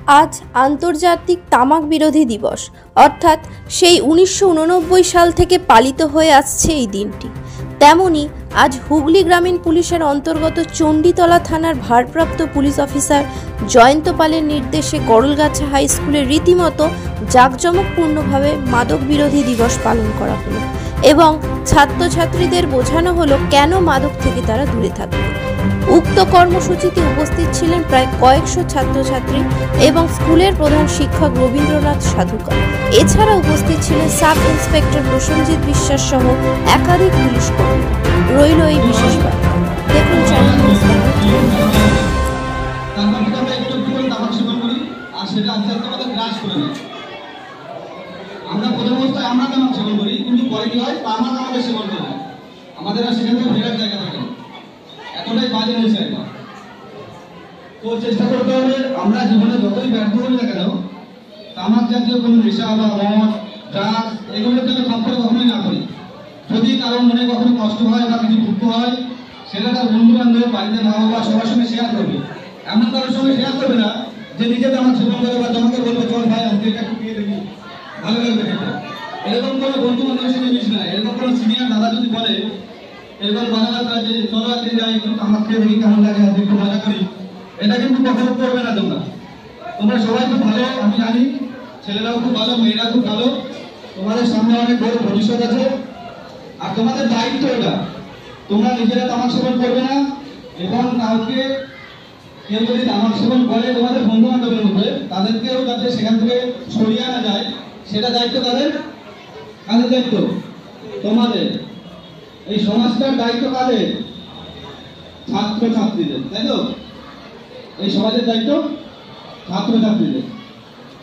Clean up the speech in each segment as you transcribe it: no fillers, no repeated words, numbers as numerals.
আজ আন্তর্জাতিক তামাক বিরোধী দিবস, অর্থাৎ সেই 1989 সাল থেকে পালিত হয়ে আসছে এই দিনটি। তেমনি আজ হুগলি গ্রামীণ পুলিশের অন্তর্গত চণ্ডীতলা থানার ভারপ্রাপ্ত পুলিশ অফিসার জয়ন্ত পালের নির্দেশে করলগাছা হাই স্কুলে রীতিমতো জাঁকজমকপূর্ণভাবে মাদক বিরোধী দিবস পালন করা হলো এবং ছাত্রছাত্রীদের বোঝানো হলো কেন মাদক থেকে তারা দূরে থাকবে। উক্ত কর্মসূচিতে উপস্থিত ছিলেন প্রায় কয়েকশো ছাত্রছাত্রী এবং স্কুলের প্রধান শিক্ষক রবীন্দ্রনাথ সাধুকা। এছাড়া উপস্থিত ছিলেন সাব ইন্সপেক্টর প্রসেনজিৎ বিশ্বাস সহ একাধিক পুলিশ কর্মী। রইল এই বিশেষ বার্তা। দেখুন চ্যানেল আমরা প্রথম অবস্থায় আমরা তামাক সেবন করি, কিন্তু পরে কি হয় তামাক আমাদের সেবন করে আমাদের আর সেখান থেকে ফেরার জায়গা থাকে না, এতটাই বাজে নেশা এটা। তো চেষ্টা করতে হবে আমরা জীবনে যতই ব্যর্থ হই না কেন তামাক জাতীয় কোনো নেশা বা মদ ড্রাগস এগুলোর জন্য কখনো কখনোই না করি। যদি কারোর মনে কখনো কষ্ট হয় বা কিছু দুঃখ হয় সেটা তার বন্ধু বান্ধব বাড়িতে মা বাবা সবার সঙ্গে শেয়ার করবে। এমন কারোর সঙ্গে শেয়ার করবে না যে নিজে তামাক সেবন করে বা তোমাকে বলবে চল ভাই আজকে এটা একটু খেয়ে দেখি ভালো লাগবে খেতে। এরকম কোনো বন্ধু বান্ধবের সঙ্গে মিশ না। এরকম কোনো সিনিয়র দাদা যদি বলে এরকম কথাবার্তা যে চলো আজকে যাই একটু তামাক খেয়ে দেখি কেমন লাগে, আজকে একটু মজা করি, এটা কিন্তু কখনো করবে না। তোমরা সবাই খুব ভালো, আমি জানি ছেলেরাও খুব ভালো, মেয়েরা খুব ভালো, তোমাদের সামনে অনেক বড় ভবিষ্যৎ আছে। আর তোমাদের দায়িত্ব এটা, তোমরা নিজেরা তামাক সেবন করবে না এবং কাউকে কেউ যদি তামাক সেবন করে তোমাদের বন্ধু বান্ধবের মধ্যে তাদেরকেও যাতে সেখান থেকে সরিয়ে আনা যায় সেটা দায়িত্ব কাদের? কাদের দায়িত্ব? তোমাদের। এই সমাজটার দায়িত্ব কাদের? ছাত্র ছাত্রীদের, তাই তো? এই সমাজের দায়িত্ব ছাত্র ছাত্রীদের।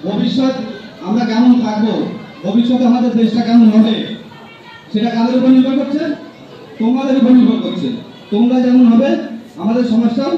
ভবিষ্যৎ আমরা কেমন থাকবো, ভবিষ্যতে আমাদের দেশটা কেমন হবে সেটা কাদের উপর নির্ভর করছে? তোমাদের উপর নির্ভর করছে। তোমরা যেমন হবে আমাদের সমাজটাও